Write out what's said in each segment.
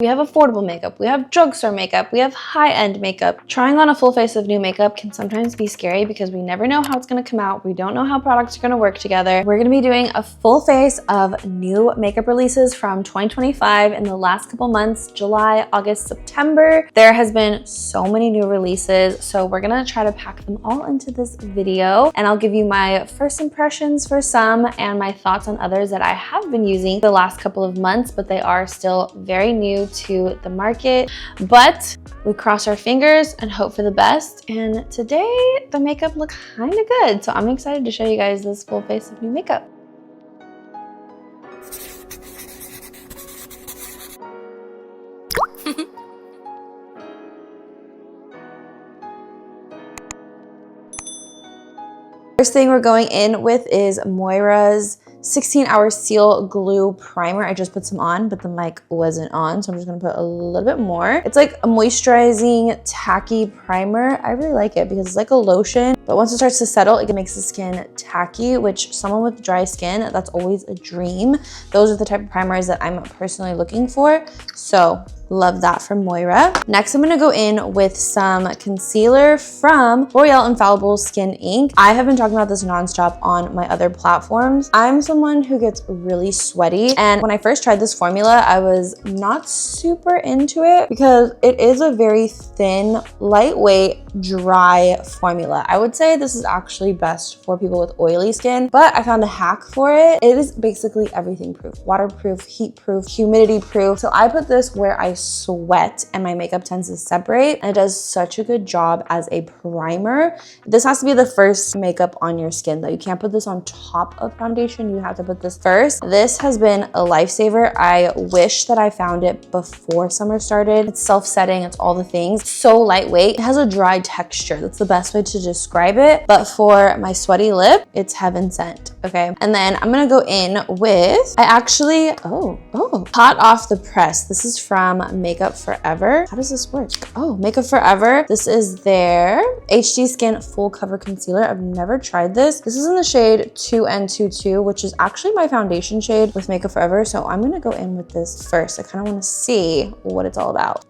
We have affordable makeup, we have drugstore makeup, we have high-end makeup. Trying on a full face of new makeup can sometimes be scary because we never know how it's gonna come out. We don't know how products are gonna work together. We're gonna be doing a full face of new makeup releases from 2025 in the last couple months, July, August, September. There has been so many new releases, so we're gonna try to pack them all into this video, and I'll give you my first impressions for some and my thoughts on others that I have been using the last couple of months, but they are still very new to the market. But we cross our fingers and hope for the best, and today the makeup looks kind of good, so I'm excited to show you guys this full face of new makeup. First thing we're going in with is Moira's 16-hour Seal Glue Primer. I just put some on, but the mic wasn't on, so I'm just gonna put a little bit more. It's like a moisturizing, tacky primer. I really like it because it's like a lotion, but once it starts to settle, it makes the skin tacky, which someone with dry skin, that's always a dream. Those are the type of primers that I'm personally looking for, so love that from Moira. Next, I'm gonna go in with some concealer from L'Oreal Infallible Skin Ink. I have been talking about this nonstop on my other platforms. I'm someone who gets really sweaty, and when I first tried this formula, I was not super into it because it is a very thin, lightweight, dry formula. I would say this is actually best for people with oily skin, but I found a hack for it. It is basically everything proof: waterproof, heat proof, humidity proof. So I put this where I sweat and my makeup tends to separate, and it does such a good job as a primer. This has to be the first makeup on your skin though. You can't put this on top of foundation. You have to put this first. This has been a lifesaver. I wish that I found it before summer started. It's self-setting, it's all the things. So lightweight. It has a dry texture. That's the best way to describe it. But for my sweaty lip, it's heaven sent, okay? And then I'm gonna go in with, hot off the press. This is from Makeup Forever. How does this work? Oh, Makeup Forever. This is their HD Skin Full Cover Concealer. I've never tried this. This is in the shade 2N22, which is actually my foundation shade with Makeup Forever. So I'm gonna go in with this first. I kind of want to see what it's all about.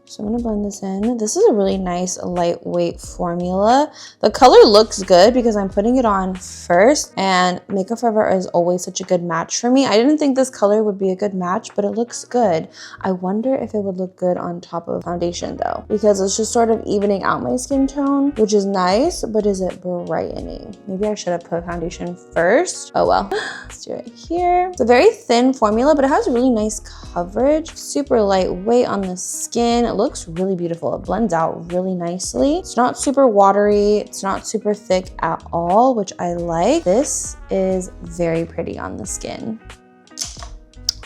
So I'm gonna blend this in. This is a really nice lightweight formula. The color looks good because I'm putting it on first, and Makeup Forever is always such a good match for me. I didn't think this color would be a good match, but it looks good. I wonder if it would look good on top of foundation though, because it's just sort of evening out my skin tone, which is nice, but is it brightening? Maybe I should have put foundation first. Oh well. Let's do it here. It's a very thin formula, but it has really nice coverage. Super lightweight on the skin. It looks really beautiful. It blends out really nicely. It's not super watery. It's not super thick at all, which I like. This is very pretty on the skin.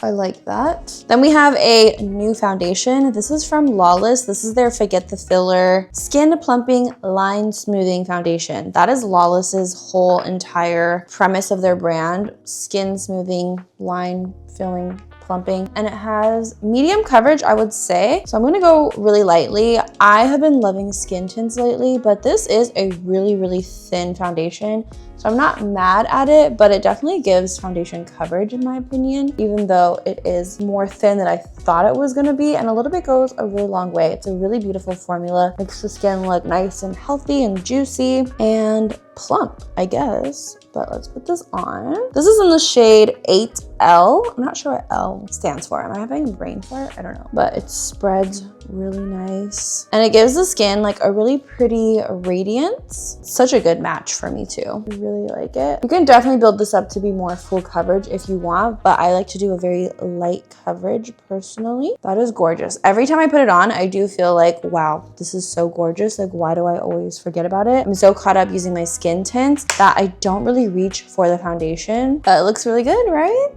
I like that. Then we have a new foundation. This is from Lawless. This is their Forget the Filler Skin Plumping Line Smoothing Foundation. That is Lawless's whole entire premise of their brand. Skin smoothing, line filling, plumping, and it has medium coverage, I would say. So I'm gonna go really lightly. I have been loving skin tints lately, but this is a really, really thin foundation. So I'm not mad at it, but it definitely gives foundation coverage in my opinion, even though it is more thin than I thought it was gonna be, and a little bit goes a really long way. It's a really beautiful formula. Makes the skin look nice and healthy and juicy and plump, I guess. But let's put this on. This is in the shade 8L. I'm not sure what L stands for. Am I having a brain fart? I don't know. But it spreads really nice. And it gives the skin like a really pretty radiance. Such a good match for me too. I really like it. You can definitely build this up to be more full coverage if you want, but I like to do a very light coverage personally. That is gorgeous. Every time I put it on, I do feel like, wow, this is so gorgeous. Like, why do I always forget about it? I'm so caught up using my skin tints that I don't really reach for the foundation, but it looks really good, right?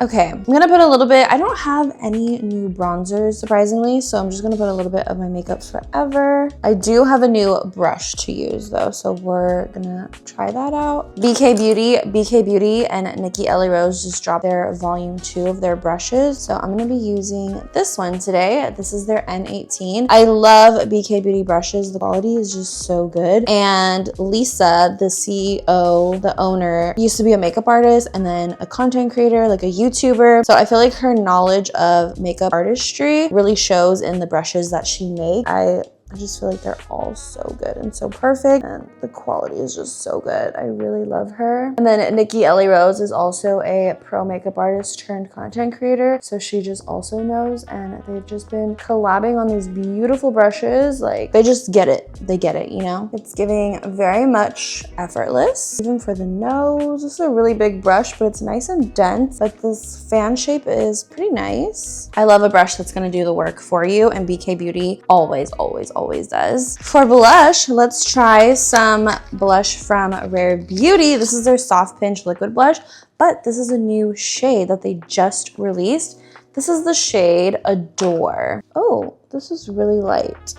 Okay, I'm gonna put a little bit, I don't have any new bronzers surprisingly, so I'm just gonna put a little bit of my Makeup Forever. I do have a new brush to use though, so we're gonna try that out. BK Beauty and Nikki Ellie Rose just dropped their volume 2 of their brushes, so I'm gonna be using this one today. This is their N18. I love BK Beauty brushes. The quality is just so good, and Lisa Sarah, the CEO, the owner, used to be a makeup artist and then a content creator, like a YouTuber. So I feel like her knowledge of makeup artistry really shows in the brushes that she makes. I just feel like they're all so good and so perfect, and the quality is just so good. I really love her. And then Nikki Ellie Rose is also a pro makeup artist turned content creator, so she just also knows, and they've just been collabing on these beautiful brushes. Like, they just get it. They get it, you know? It's giving very much effortless. Even for the nose, this is a really big brush, but it's nice and dense, but this fan shape is pretty nice. I love a brush that's gonna do the work for you, and BK Beauty always does. For blush, let's try some blush from Rare Beauty. This is their Soft Pinch Liquid Blush, but this is a new shade that they just released. This is the shade Adore. Oh, this is really light.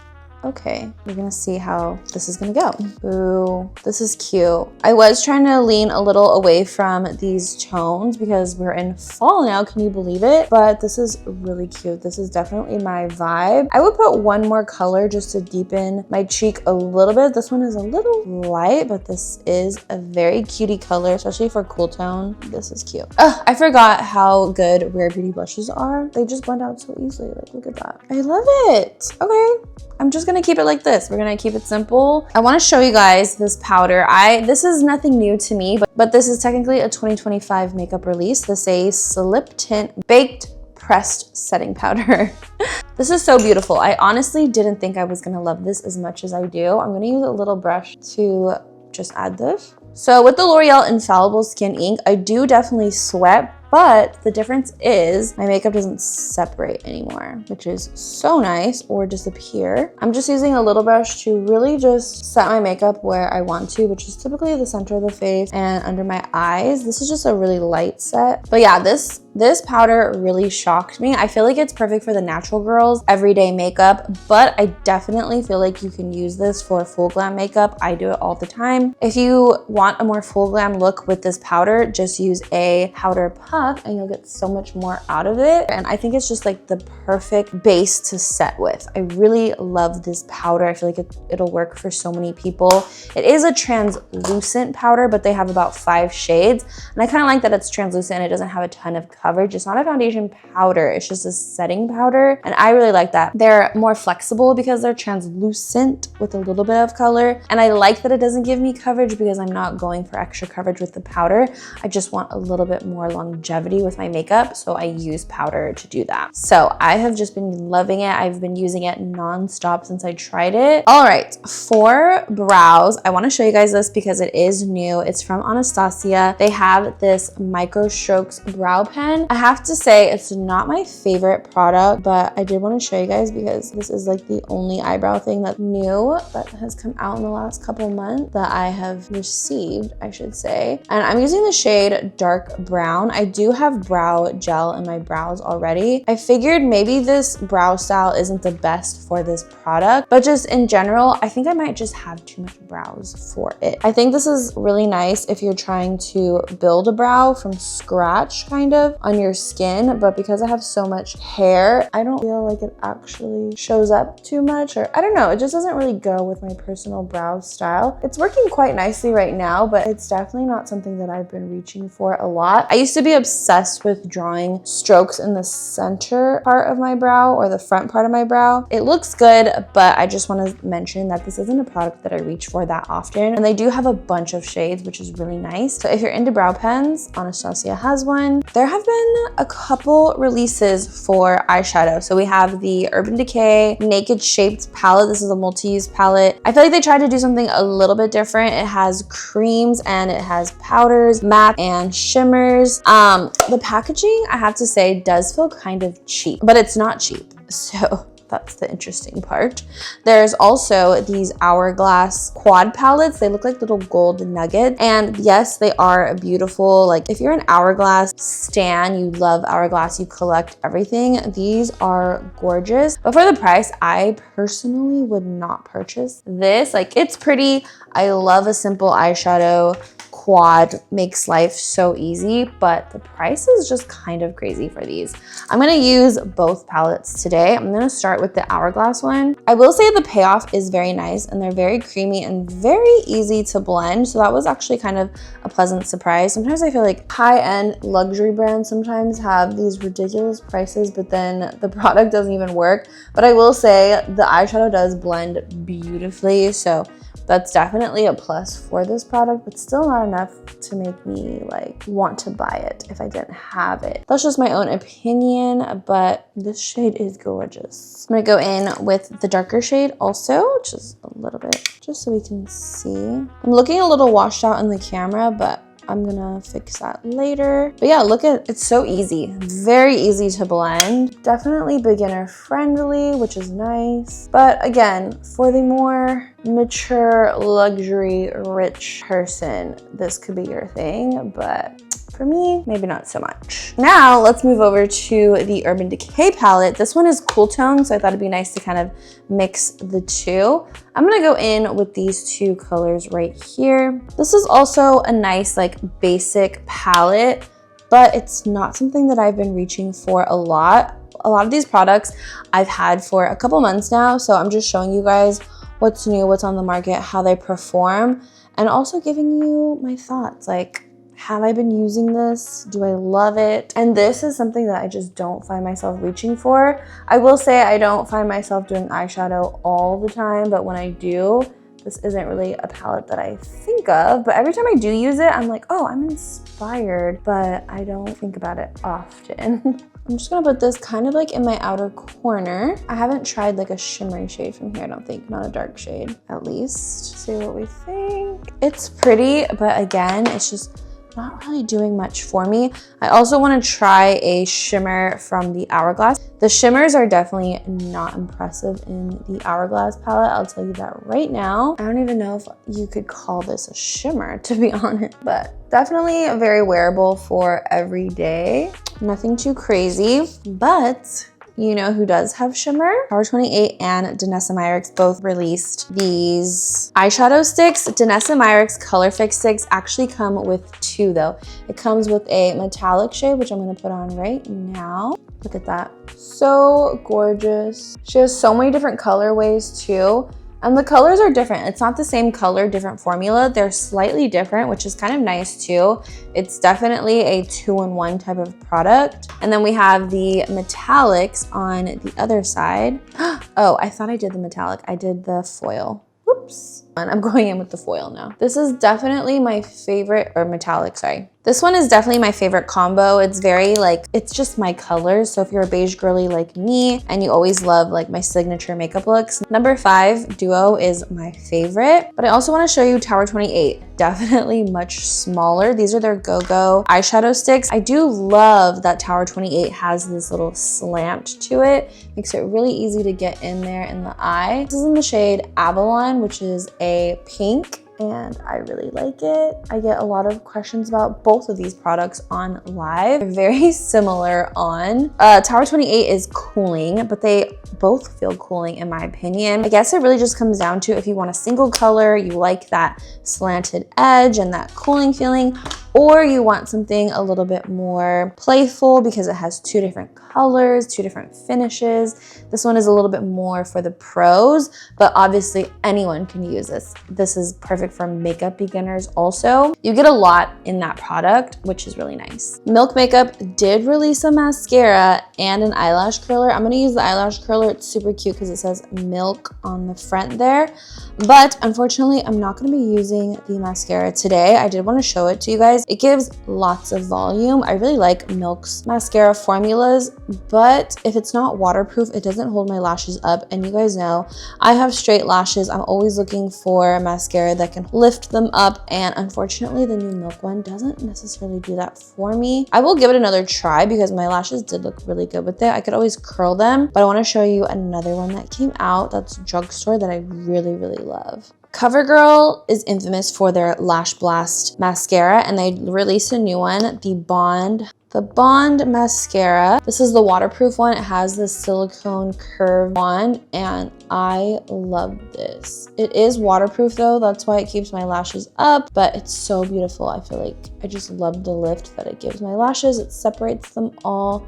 Okay, we're gonna see how this is gonna go. Ooh, this is cute. I was trying to lean a little away from these tones because we're in fall now, can you believe it? But this is really cute. This is definitely my vibe. I would put one more color just to deepen my cheek a little bit. This one is a little light, but this is a very cutie color, especially for cool tone. This is cute. Ugh, I forgot how good Rare Beauty blushes are. They just blend out so easily. Like, look at that. I love it. Okay. I'm just gonna keep it like this. We're gonna keep it simple. I wanna show you guys this powder. This is nothing new to me, but this is technically a 2025 makeup release. This is a Slip Tint Baked Pressed Setting Powder. This is so beautiful. I honestly didn't think I was gonna love this as much as I do. I'm gonna use a little brush to just add this. So with the L'Oreal Infallible Skin Ink, I do definitely sweat, but the difference is my makeup doesn't separate anymore, which is so nice, or disappear. I'm just using a little brush to really just set my makeup where I want to, which is typically the center of the face and under my eyes. This is just a really light set. But yeah, this powder really shocked me. I feel like it's perfect for the natural girls, everyday makeup, but I definitely feel like you can use this for full glam makeup. I do it all the time. If you want a more full glam look with this powder, just use a powder puff and you'll get so much more out of it. And I think it's just like the perfect base to set with. I really love this powder. I feel like it'll work for so many people. It is a translucent powder, but they have about 5 shades. And I kind of like that it's translucent and it doesn't have a ton of coverage. It's not a foundation powder, it's just a setting powder. And I really like that. They're more flexible because they're translucent with a little bit of color. And I like that it doesn't give me coverage because I'm not going for extra coverage with the powder. I just want a little bit more longevity with my makeup, so I use powder to do that. So I have just been loving it. I've been using it non-stop since I tried it. All right, for brows, I want to show you guys this because it is new. It's from Anastasia. They have this Micro Strokes brow pen. I have to say it's not my favorite product, but I did want to show you guys because this is like the only eyebrow thing that's new that has come out in the last couple months that I have received, I should say. And I'm using the shade Dark Brown. I do have brow gel in my brows already. I figured maybe this brow style isn't the best for this product, but just in general, I think I might just have too much brows for it. I think this is really nice if you're trying to build a brow from scratch kind of on your skin, but because I have so much hair, I don't feel like it actually shows up too much, or I don't know, it just doesn't really go with my personal brow style. It's working quite nicely right now, but it's definitely not something that I've been reaching for a lot. I used to be obsessed with drawing strokes in the center part of my brow or the front part of my brow. It looks good, but I just want to mention that this isn't a product that I reach for that often. And they do have a bunch of shades, which is really nice. So if you're into brow pens, Anastasia has one. There have been a couple releases for eyeshadow. So we have the Urban Decay Naked Shaped palette. This is a multi-use palette. I feel like they tried to do something a little bit different. It has creams and it has powders, matte and shimmers. The packaging, I have to say, does feel kind of cheap, but it's not cheap. So that's the interesting part. There's also these Hourglass quad palettes. They look like little gold nuggets. And yes, they are beautiful. Like if you're an Hourglass stan, you love Hourglass, you collect everything. These are gorgeous. But for the price, I personally would not purchase this. Like it's pretty. I love a simple eyeshadow. quad makes life so easy, but the price is just kind of crazy for these. I'm gonna use both palettes today. I'm gonna start with the Hourglass one. I will say the payoff is very nice and they're very creamy and very easy to blend. So that was actually kind of a pleasant surprise. Sometimes I feel like high-end luxury brands sometimes have these ridiculous prices, but then the product doesn't even work. But I will say the eyeshadow does blend beautifully. So that's definitely a plus for this product, but still not enough to make me like want to buy it if I didn't have it. That's just my own opinion, but this shade is gorgeous. I'm gonna go in with the darker shade also, just a little bit, just so we can see. I'm looking a little washed out in the camera, but I'm gonna fix that later. But yeah, look at, it's so easy. Very easy to blend. Definitely beginner friendly, which is nice. But again, for the more mature, luxury, rich person, this could be your thing, but for me, maybe not so much. Now let's move over to the Urban Decay palette. This one is cool tone, so I thought it'd be nice to kind of mix the two. I'm gonna go in with these two colors right here. This is also a nice like basic palette, but it's not something that I've been reaching for a lot. A lot of these products I've had for a couple months now, so I'm just showing you guys what's new, what's on the market, how they perform, and also giving you my thoughts. Like, have I been using this? Do I love it? And this is something that I just don't find myself reaching for. I will say I don't find myself doing eyeshadow all the time, but when I do, this isn't really a palette that I think of. But every time I do use it, I'm like, oh, I'm inspired, but I don't think about it often. I'm just gonna put this kind of like in my outer corner. I haven't tried like a shimmery shade from here, I don't think, not a dark shade, at least. See what we think. It's pretty, but again, it's just not really doing much for me. I also want to try a shimmer from the Hourglass. The shimmers are definitely not impressive in the Hourglass palette. I'll tell you that right now. I don't even know if you could call this a shimmer, to be honest, but definitely very wearable for every day. Nothing too crazy, but you know who does have shimmer? Tower 28 and Danessa Myricks both released these eyeshadow sticks. Danessa Myricks Color Fix sticks actually come with two though. It comes with a metallic shade, which I'm gonna put on right now. Look at that, so gorgeous. She has so many different colorways too. And the colors are different. It's not the same color, different formula. They're slightly different, which is kind of nice too. It's definitely a 2-in-1 type of product. And then we have the metallics on the other side. Oh, I thought I did the metallic. I did the foil. Whoops. I'm going in with the foil now. This is definitely my favorite, or metallic, sorry. This one is definitely my favorite combo. It's very like, it's just my colors. So if you're a beige girly like me and you always love like my signature makeup looks, number 5 Duo is my favorite. But I also want to show you Tower 28. Definitely much smaller. These are their Go-Go eyeshadow sticks. I do love that Tower 28 has this little slant to it. Makes it really easy to get in there in the eye. This is in the shade Avalon, which is a pink, and I really like it. I get a lot of questions about both of these products on live. They're very similar on. Tower 28 is cooling, but they both feel cooling in my opinion. I guess it really just comes down to if you want a single color, you like that slanted edge and that cooling feeling, or you want something a little bit more playful because it has 2 different colors, 2 different finishes. This one is a little bit more for the pros, but obviously anyone can use this. This is perfect for makeup beginners also. You get a lot in that product, which is really nice. Milk Makeup did release a mascara and an eyelash curler. I'm gonna use the eyelash curler. It's super cute because it says Milk on the front there. But unfortunately, I'm not gonna be using the mascara today. I did want to show it to you guys. It gives lots of volume. I really like Milk's mascara formulas, but if it's not waterproof, it doesn't hold my lashes up. And you guys know, I have straight lashes. I'm always looking for a mascara that can lift them up. And unfortunately, the new Milk one doesn't necessarily do that for me. I will give it another try because my lashes did look really good with it. I could always curl them, but I want to show you another one that came out that's Drugstore that I really, really love. CoverGirl is infamous for their Lash Blast mascara, and they released a new one, the Bond the Bond mascara. This is the waterproof one. It has the silicone curve wand, and I love this. It is waterproof though, that's why it keeps my lashes up, but it's so beautiful. I feel like I just love the lift that it gives my lashes. It separates them all,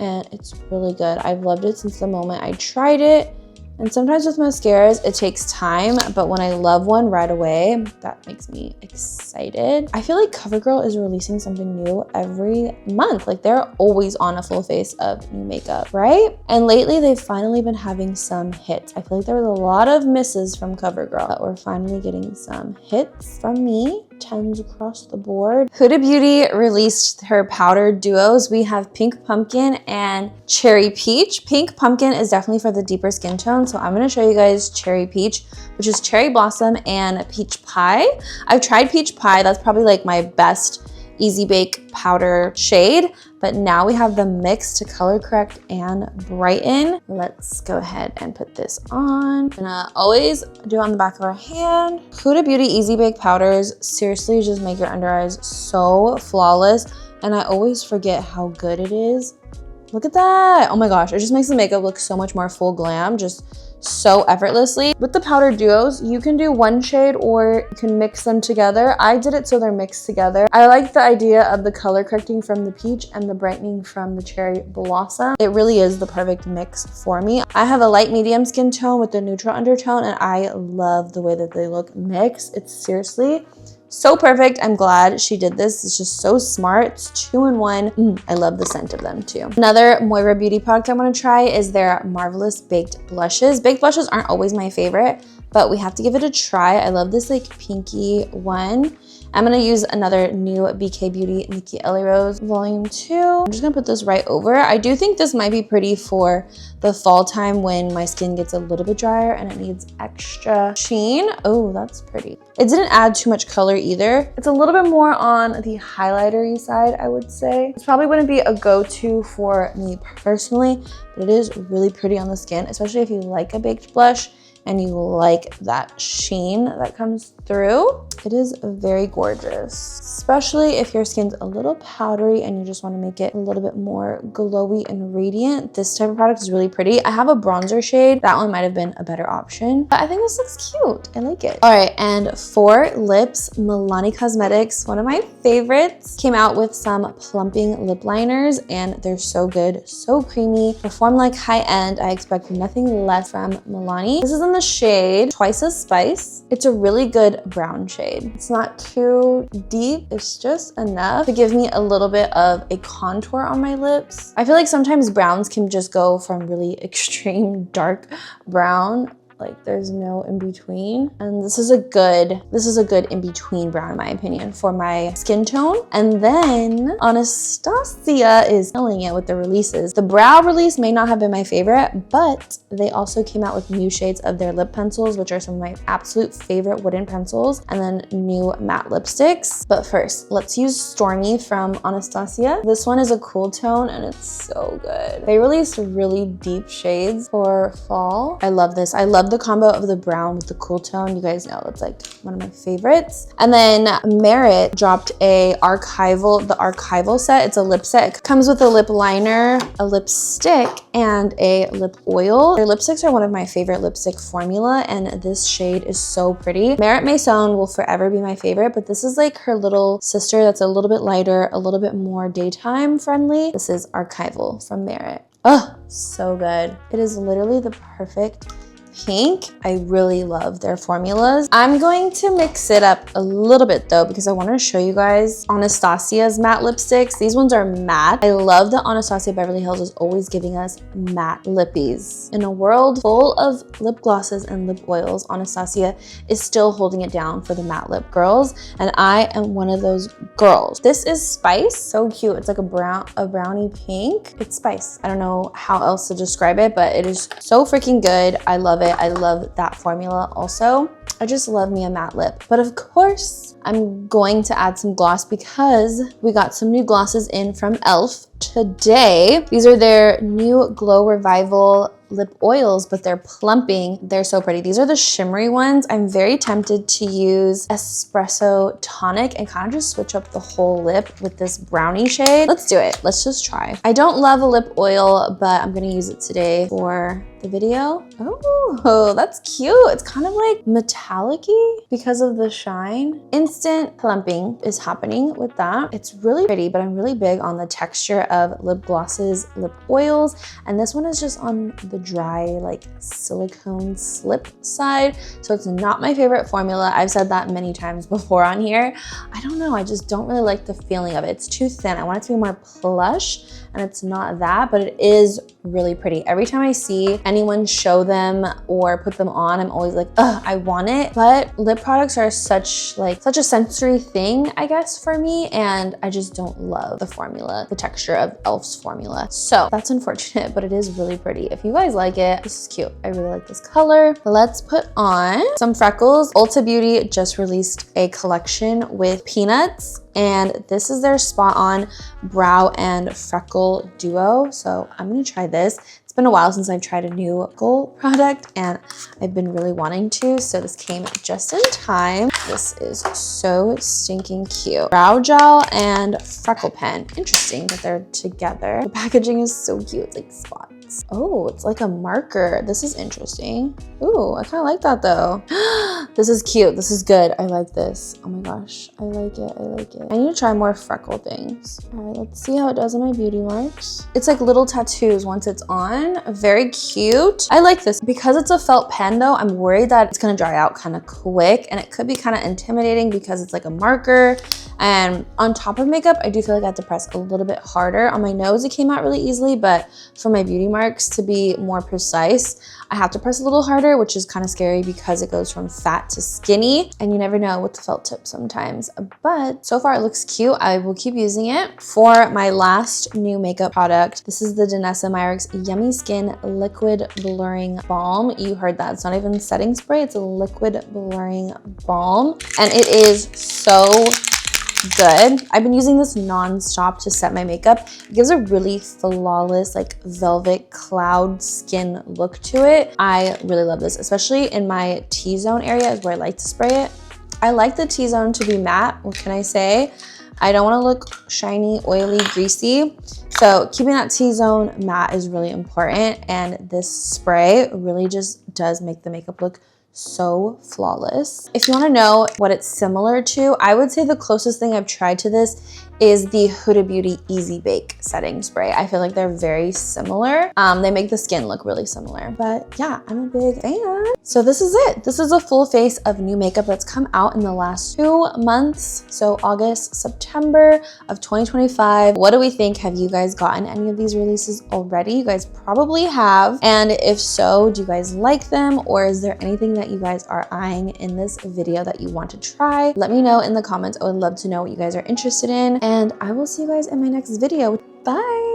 and it's really good. I've loved it since the moment I tried it. And sometimes with mascaras, it takes time, but when I love one right away, that makes me excited. I feel like CoverGirl is releasing something new every month. Like they're always on a full face of new makeup, right? And lately they've finally been having some hits. I feel like there was a lot of misses from CoverGirl, but we're finally getting some hits from me. 10s across the board. Huda Beauty released her powder duos. We have Pink Pumpkin and Cherry Peach. Pink Pumpkin is definitely for the deeper skin tone, so I'm gonna show you guys Cherry Peach, which is Cherry Blossom and Peach Pie. I've tried Peach Pie. That's probably like my best Easy Bake powder shade, but now we have the mix to color correct and brighten. Let's go ahead and put this on. I'm gonna always do it on the back of our hand. Huda Beauty Easy Bake powders seriously just make your under eyes so flawless, and I always forget how good it is. Look at that. Oh my gosh, it just makes the makeup look so much more full glam, just so effortlessly. With the powder duos, you can do one shade or you can mix them together. I did it so they're mixed together. I like the idea of the color correcting from the peach and the brightening from the cherry blossom. It really is the perfect mix for me. I have a light medium skin tone with the neutral undertone, and I love the way that they look mixed. It's seriously so perfect. I'm glad she did this. It's just so smart. It's 2-in-1. I love the scent of them too. Another Moira Beauty product I want to try is their Marvelous Baked Blushes. Baked blushes aren't always my favorite, but we have to give it a try. I love this like pinky one. I'm gonna use another new BK Beauty Nikki Ellie Rose Volume 2. I'm just gonna put this right over. I do think this might be pretty for the fall time when my skin gets a little bit drier and it needs extra sheen. Oh, that's pretty. It didn't add too much color either. It's a little bit more on the highlightery side, I would say. This probably wouldn't be a go-to for me personally, but it is really pretty on the skin, especially if you like a baked blush and you like that sheen that comes through. It is very gorgeous, especially if your skin's a little powdery and you just want to make it a little bit more glowy and radiant. This type of product is really pretty. I have a bronzer shade. That one might have been a better option, but I think this looks cute. I like it. All right, and for lips, Milani Cosmetics, one of my favorites, came out with some plumping lip liners, and they're so good, so creamy, perform like high end. I expect nothing less from Milani. This is in the shade Twice as Spice. It's a really good brown shade. It's not too deep. It's just enough to give me a little bit of a contour on my lips. I feel like sometimes browns can just go from really extreme dark brown, like there's no in between, and this is a good in between brown in my opinion for my skin tone. And then Anastasia is killing it with the releases. The brow release may not have been my favorite, but they also came out with new shades of their lip pencils, which are some of my absolute favorite wooden pencils, and then new matte lipsticks. But first, let's use Stormy from Anastasia. This one is a cool tone and it's so good. They released really deep shades for fall. I love this. I love the combo of the brown with the cool tone. You guys know that's like one of my favorites. And then Merit dropped the archival set. It's a lip set. It comes with a lip liner, a lipstick, and a lip oil. Their lipsticks are one of my favorite lipstick formula, and this shade is so pretty. Merit Maison will forever be my favorite, but this is like her little sister that's a little bit lighter, a little bit more daytime friendly. This is Archival from Merit. Oh, so good. It is literally the perfect pink. I really love their formulas. I'm going to mix it up a little bit though, because I want to show you guys Anastasia's matte lipsticks. These ones are matte. I love that Anastasia Beverly Hills is always giving us matte lippies. In a world full of lip glosses and lip oils, Anastasia is still holding it down for the matte lip girls, and I am one of those girls. This is Spice. So cute. It's like a brownie pink. It's Spice. I don't know how else to describe it, but it is so freaking good. I love it. I love that formula also. I just love me a matte lip. But of course, I'm going to add some gloss because we got some new glosses in from e.l.f. today. These are their new Glow Revival lip oils, but they're plumping. They're so pretty. These are the shimmery ones. I'm very tempted to use Espresso Tonic and kind of just switch up the whole lip with this brownie shade. Let's do it. Let's just try. I don't love a lip oil, but I'm gonna use it today for the video. Oh, that's cute. It's kind of like metallic-y because of the shine. Instant plumping is happening with that. It's really pretty, but I'm really big on the texture of lip glosses, lip oils, and this one is just on the dry, like silicone slip side. So it's not my favorite formula. I've said that many times before on here. I don't know, I just don't really like the feeling of it. It's too thin. I want it to be more plush, and it's not that, but it is really pretty. Every time I see anyone show them or put them on, I'm always like, ugh, I want it. But lip products are such a sensory thing, I guess, for me, and I just don't love the formula, the texture of e.l.f.'s formula. So that's unfortunate, but it is really pretty. If you guys like it, this is cute. I really like this color. Let's put on some Freckles. Ulta Beauty just released a collection with peanuts, and this is their Spot On Brow and Freckle Duo. So I'm gonna try this. It's been a while since I've tried a new Freckle product, and I've been really wanting to, so this came just in time. This is so stinking cute. Brow gel and freckle pen. Interesting that they're together. The packaging is so cute. It's like spots. Oh, it's like a marker. This is interesting. Ooh, I kind of like that though. This is cute. This is good. I like this. Oh my gosh. I like it. I like it. I need to try more freckle things. All right, let's see how it does on my beauty marks. It's like little tattoos once it's on. Very cute. I like this. Because it's a felt pen though, I'm worried that it's gonna dry out kind of quick, and it could be kind of intimidating because it's like a marker. And on top of makeup, I do feel like I have to press a little bit harder. On my nose, it came out really easily, but for my beauty marks, to be more precise, I have to press a little harder, which is kind of scary because it goes from fat to skinny, and you never know with the felt tip sometimes. But so far it looks cute. I will keep using it. For my last new makeup product, this is the Danessa Myricks Yummy Skin Liquid Blurring Balm. You heard that. It's not even setting spray. It's a liquid blurring balm, and it is so good. I've been using this non-stop to set my makeup. It gives a really flawless, like velvet cloud skin look to it. I really love this, especially in my T-zone area is where I like to spray it. I like the T-zone to be matte. What can I say? I don't want to look shiny, oily, greasy. So keeping that T-zone matte is really important, and this spray really just does make the makeup look so flawless. If you want to know what it's similar to, I would say the closest thing I've tried to this is the Huda Beauty Easy Bake setting spray. I feel like they're very similar. They make the skin look really similar, but yeah, I'm a big fan. So this is it. This is a full face of new makeup that's come out in the last 2 months. So August, September of 2025. What do we think? Have you guys gotten any of these releases already? You guys probably have. And if so, do you guys like them, or is there anything that you guys are eyeing in this video that you want to try? Let me know in the comments. I would love to know what you guys are interested in, and I will see you guys in my next video. Bye.